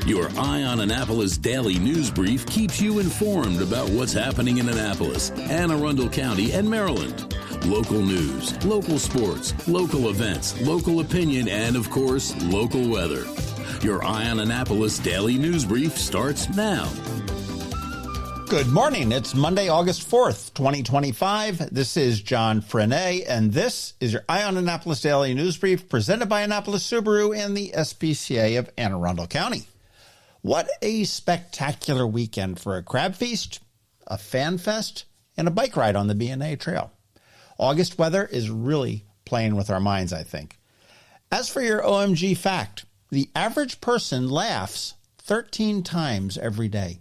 Your Eye on Annapolis daily news brief keeps you informed about what's happening in Annapolis, Anne Arundel County, and Maryland. Local news, local sports, local events, local opinion, and, of course, local weather. Your Eye on Annapolis daily news brief starts now. Good morning. It's Monday, August 4th, 2025. This is John Frenaye, and this is your Eye on Annapolis daily news brief presented by Annapolis Subaru and the SPCA of Anne Arundel County. What a spectacular weekend for a crab feast, a fan fest, and a bike ride on the B&A Trail. August weather is really playing with our minds, I think. As for your OMG fact, the average person laughs 13 times every day.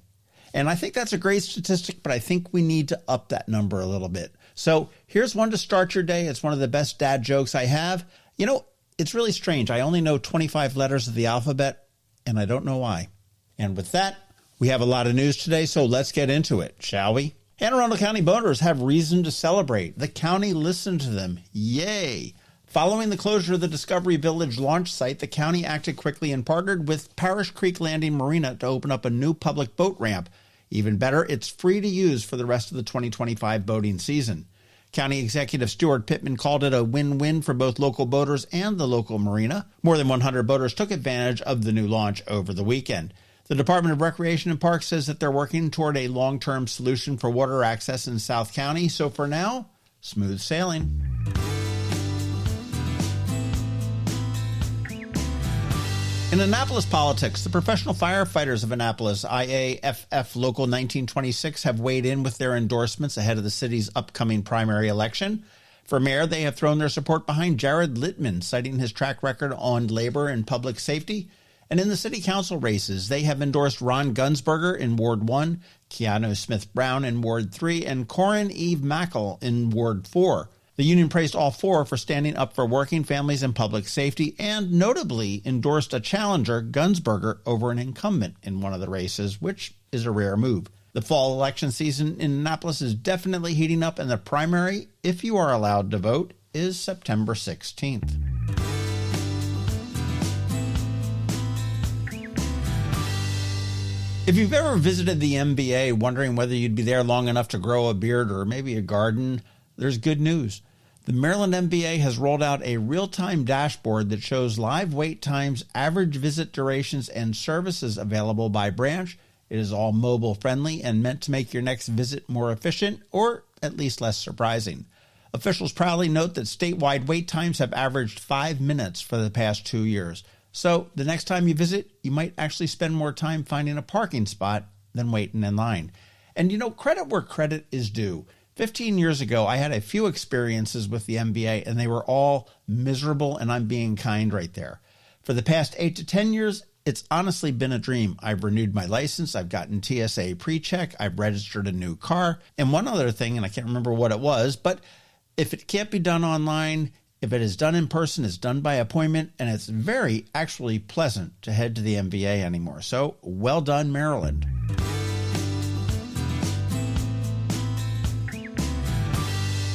And I think that's a great statistic, but I think we need to up that number a little bit. So here's one to start your day. It's one of the best dad jokes I have. You know, it's really strange. I only know 25 letters of the alphabet, and I don't know why. And with that, we have a lot of news today, so let's get into it, shall we? Anne Arundel County voters have reason to celebrate. The county listened to them. Yay! Following the closure of the Discovery Village launch site, the county acted quickly and partnered with Parish Creek Landing Marina to open up a new public boat ramp. Even better, it's free to use for the rest of the 2025 boating season. County Executive Stuart Pittman called it a win-win for both local boaters and the local marina. More than 100 boaters took advantage of the new launch over the weekend. The Department of Recreation and Parks says that they're working toward a long-term solution for water access in South County. So for now, smooth sailing. In Annapolis politics, the professional firefighters of Annapolis, IAFF Local 1926, have weighed in with their endorsements ahead of the city's upcoming primary election. For mayor, they have thrown their support behind Jared Littman, citing his track record on labor and public safety. And in the city council races, they have endorsed Ron Gunsberger in Ward 1, Keanu Smith-Brown in Ward 3, and Corin Eve Mackle in Ward 4. The union praised all four for standing up for working families and public safety, and notably endorsed a challenger, Gunsberger, over an incumbent in one of the races, which is a rare move. The fall election season in Annapolis is definitely heating up, and the primary, if you are allowed to vote, is September 16th. If you've ever visited the MBA wondering whether you'd be there long enough to grow a beard or maybe a garden, there's good news. The Maryland MBA has rolled out a real-time dashboard that shows live wait times, average visit durations, and services available by branch. It is all mobile-friendly and meant to make your next visit more efficient or at least less surprising. Officials proudly note that statewide wait times have averaged 5 minutes for the past 2 years. So the next time you visit, you might actually spend more time finding a parking spot than waiting in line. And you know, credit where credit is due. 15 years ago, I had a few experiences with the MBA, and they were all miserable, and I'm being kind right there. For the past 8 to 10 years, it's honestly been a dream. I've renewed my license, I've gotten TSA pre-check, I've registered a new car, and one other thing, and I can't remember what it was, but if it can't be done online, if it is done in person, it's done by appointment, and it's very actually pleasant to head to the MBA anymore. So, well done, Maryland.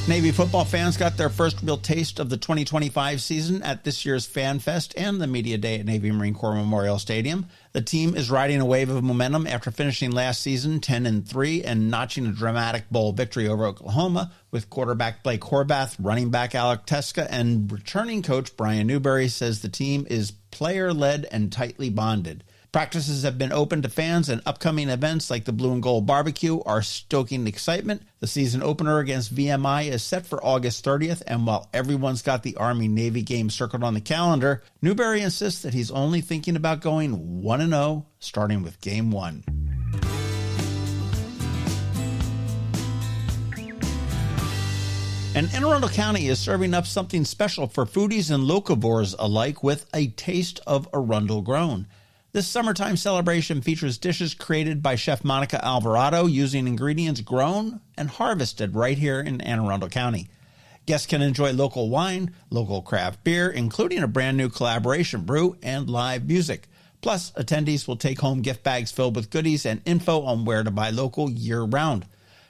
Navy football fans got their first real taste of the 2025 season at this year's Fan Fest and the Media Day at Navy Marine Corps Memorial Stadium. The team is riding a wave of momentum after finishing last season 10-3 and notching a dramatic bowl victory over Oklahoma with quarterback Blake Horvath, running back Alec Teska, and returning coach Brian Newberry says the team is player-led and tightly bonded. Practices have been open to fans, and upcoming events like the Blue and Gold Barbecue are stoking excitement. The season opener against VMI is set for August 30th, and while everyone's got the Army-Navy game circled on the calendar, Newberry insists that he's only thinking about going 1-0, starting with Game 1. And Anne Arundel County is serving up something special for foodies and locavores alike with a taste of Arundel grown. This summertime celebration features dishes created by Chef Monica Alvarado using ingredients grown and harvested right here in Anne Arundel County. Guests can enjoy local wine, local craft beer, including a brand new collaboration brew, and live music. Plus, attendees will take home gift bags filled with goodies and info on where to buy local year-round.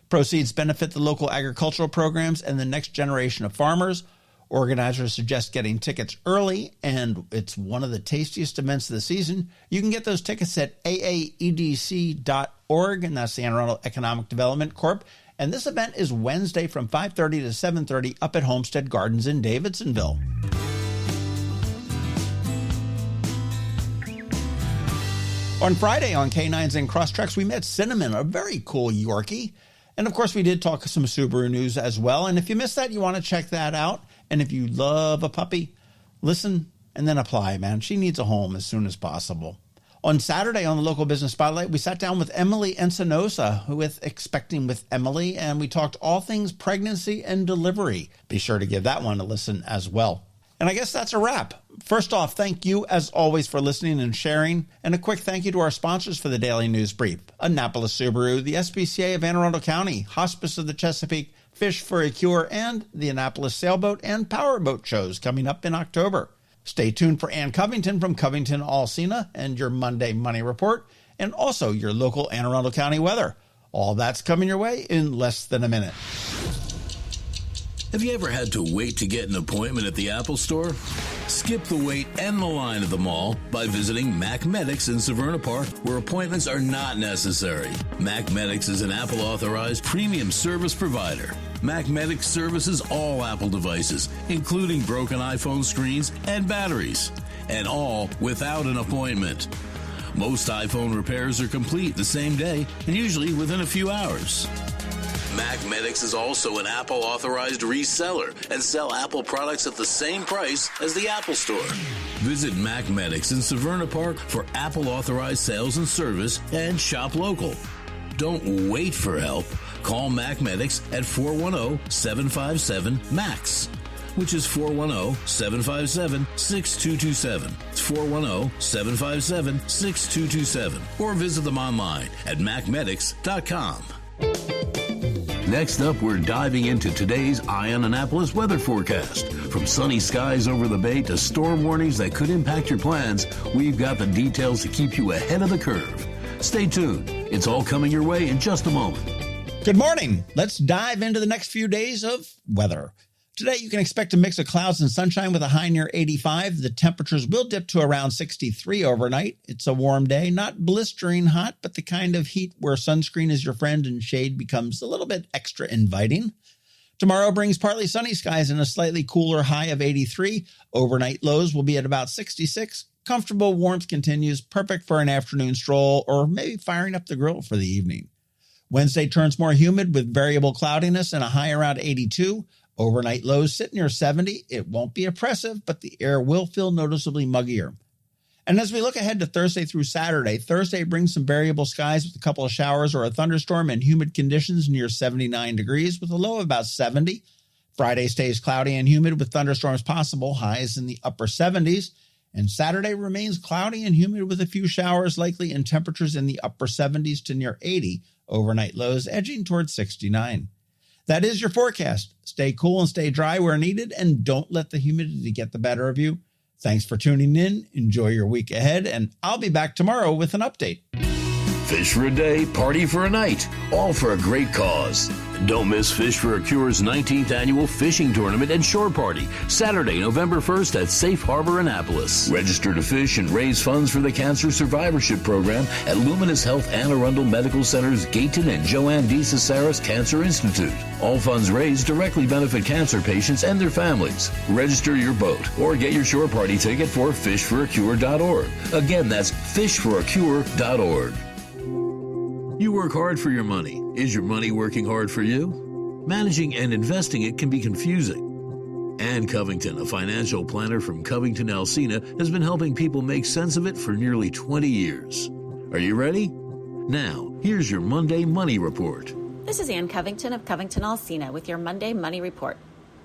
Proceeds benefit the local agricultural programs and the next generation of farmers. Organizers suggest getting tickets early, and it's one of the tastiest events of the season. You can get those tickets at aaedc.org, and that's the Anne Arundel Economic Development Corp. And this event is Wednesday from 5:30 to 7:30 up at Homestead Gardens in Davidsonville. On Friday on K9s and Crosstreks, we met Cinnamon, a very cool Yorkie. And of course, we did talk some Subaru news as well. And if you missed that, you want to check that out. And if you love a puppy, listen and then apply, man. She needs a home as soon as possible. On Saturday on the Local Business Spotlight, we sat down with Emily Encinosa with Expecting with Emily, and we talked all things pregnancy and delivery. Be sure to give that one a listen as well. And I guess that's a wrap. First off, thank you as always for listening and sharing. And a quick thank you to our sponsors for the Daily News Brief: Annapolis Subaru, the SPCA of Anne Arundel County, Hospice of the Chesapeake, Fish for a Cure, and the Annapolis Sailboat and Powerboat shows coming up in October. Stay tuned for Ann Covington from CovingtonAlsina and your Monday Money Report, and also your local Anne Arundel County weather. All that's coming your way in less than a minute. Have you ever had to wait to get an appointment at the Apple Store? Skip the wait and the line at the mall by visiting Mac Medics in Severna Park, where appointments are not necessary. Mac Medics is an Apple-authorized premium service provider. Mac Medics services all Apple devices, including broken iPhone screens and batteries, and all without an appointment. Most iPhone repairs are complete the same day and usually within a few hours. Mac Medics is also an Apple-authorized reseller and sell Apple products at the same price as the Apple Store. Visit Mac Medics in Severna Park for Apple-authorized sales and service and shop local. Don't wait for help. Call Mac Medics at 410-757-MAX, which is 410-757-6227. It's 410-757-6227. Or visit them online at macmedics.com. Next up, we're diving into today's Eye on Annapolis weather forecast. From sunny skies over the bay to storm warnings that could impact your plans, we've got the details to keep you ahead of the curve. Stay tuned. It's all coming your way in just a moment. Good morning. Let's dive into the next few days of weather. Today, you can expect a mix of clouds and sunshine with a high near 85. The temperatures will dip to around 63 overnight. It's a warm day, not blistering hot, but the kind of heat where sunscreen is your friend and shade becomes a little bit extra inviting. Tomorrow brings partly sunny skies and a slightly cooler high of 83. Overnight lows will be at about 66. Comfortable warmth continues, perfect for an afternoon stroll or maybe firing up the grill for the evening. Wednesday turns more humid with variable cloudiness and a high around 82. Overnight lows sit near 70. It won't be oppressive, but the air will feel noticeably muggier. And as we look ahead to Thursday through Saturday, Thursday brings some variable skies with a couple of showers or a thunderstorm and humid conditions near 79 degrees with a low of about 70. Friday stays cloudy and humid with thunderstorms possible, highs in the upper 70s. And Saturday remains cloudy and humid with a few showers likely and temperatures in the upper 70s to near 80. Overnight lows edging towards 69. That is your forecast. Stay cool and stay dry where needed, and don't let the humidity get the better of you. Thanks for tuning in. Enjoy your week ahead, and I'll be back tomorrow with an update. Fish for a day, party for a night, all for a great cause. Don't miss Fish for a Cure's 19th annual fishing tournament and shore party, Saturday, November 1st at Safe Harbor, Annapolis. Register to fish and raise funds for the Cancer Survivorship Program at Luminous Health Anne Arundel Medical Center's Gayton and Joanne D. Cesaris Cancer Institute. All funds raised directly benefit cancer patients and their families. Register your boat or get your shore party ticket for fishforacure.org. Again, that's fishforacure.org. You work hard for your money. Is your money working hard for you? Managing and investing it can be confusing. Ann Covington, a financial planner from CovingtonAlsina, has been helping people make sense of it for nearly 20 years. Are you ready? Now, here's your Monday Money Report. This is Ann Covington of CovingtonAlsina with your Monday Money Report.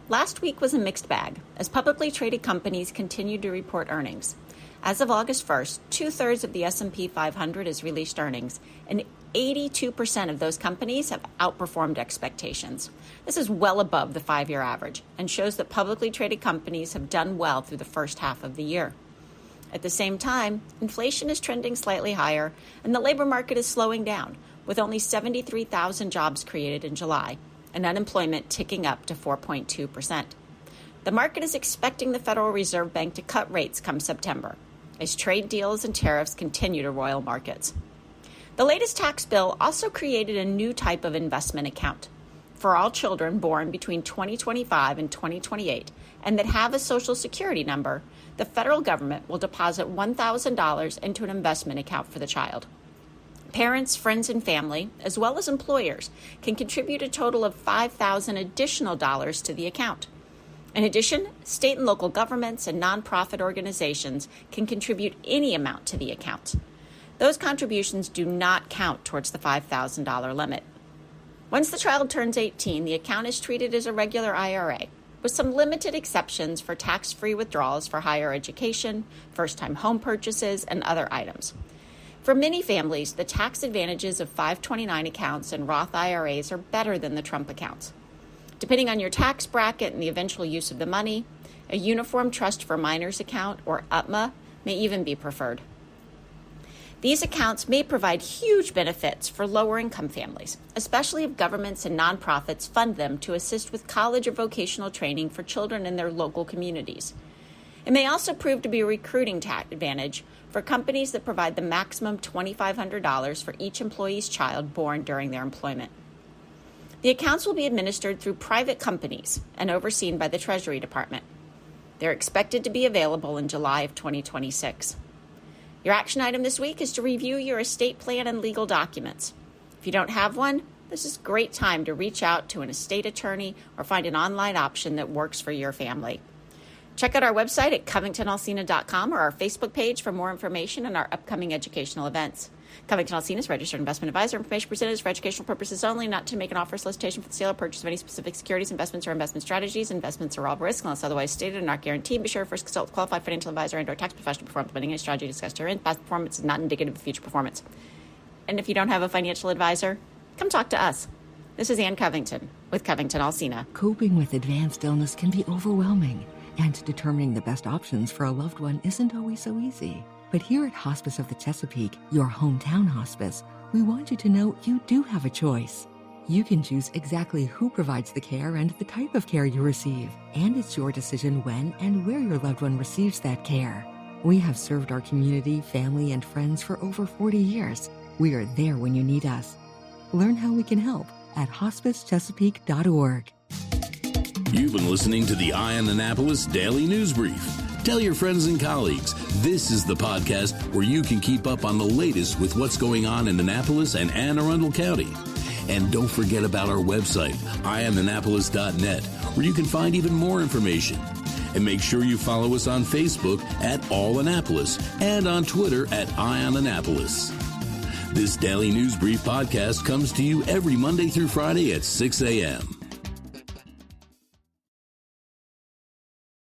Last week was a mixed bag as publicly traded companies continued to report earnings. As of August 1st, 2/3 of the S&P 500 has released earnings, and 82% of those companies have outperformed expectations. This is well above the 5-year average and shows that publicly traded companies have done well through the first half of the year. At the same time, inflation is trending slightly higher, and the labor market is slowing down, with only 73,000 jobs created in July, and unemployment ticking up to 4.2%. The market is expecting the Federal Reserve Bank to cut rates come September, as trade deals and tariffs continue to roil markets. The latest tax bill also created a new type of investment account for all children born between 2025 and 2028 and that have a Social Security number. The federal government will deposit $1,000 into an investment account for the child. Parents, friends, and family, as well as employers, can contribute a total of $5,000 additional dollars to the account. In addition, state and local governments and nonprofit organizations can contribute any amount to the account. Those contributions do not count towards the $5,000 limit. Once the child turns 18, the account is treated as a regular IRA, with some limited exceptions for tax-free withdrawals for higher education, first-time home purchases, and other items. For many families, the tax advantages of 529 accounts and Roth IRAs are better than the Trump accounts. Depending on your tax bracket and the eventual use of the money, a Uniform Trust for Minors account, or UTMA, may even be preferred. These accounts may provide huge benefits for lower-income families, especially if governments and nonprofits fund them to assist with college or vocational training for children in their local communities. It may also prove to be a recruiting tax advantage for companies that provide the maximum $2,500 for each employee's child born during their employment. The accounts will be administered through private companies and overseen by the Treasury Department. They're expected to be available in July of 2026. Your action item this week is to review your estate plan and legal documents. If you don't have one, this is a great time to reach out to an estate attorney or find an online option that works for your family. Check out our website at CovingtonAlsina.com or our Facebook page for more information on our upcoming educational events. CovingtonAlsina is a registered investment advisor. Information presented is for educational purposes only, not to make an offer or solicitation for the sale or purchase of any specific securities, investments, or investment strategies. Investments are all risk unless otherwise stated and not guaranteed. Be sure to first consult a qualified financial advisor and/or tax professional before implementing any strategy discussed herein. Past performance is not indicative of future performance. And if you don't have a financial advisor, come talk to us. This is Ann Covington with CovingtonAlsina. Coping with advanced illness can be overwhelming, and determining the best options for a loved one isn't always so easy. But here at Hospice of the Chesapeake, your hometown hospice, we want you to know you do have a choice. You can choose exactly who provides the care and the type of care you receive, and it's your decision when and where your loved one receives that care. We have served our community, family, and friends for over 40 years. We are there when you need us. Learn how we can help at hospicechesapeake.org. You've been listening to the Eye on Annapolis Daily News Brief. Tell your friends and colleagues, this is the podcast where you can keep up on the latest with what's going on in Annapolis and Anne Arundel County. And don't forget about our website, eyeonannapolis.net, where you can find even more information. And make sure you follow us on Facebook at All Annapolis and on Twitter at Eye on Annapolis. This Daily News Brief podcast comes to you every Monday through Friday at 6 a.m.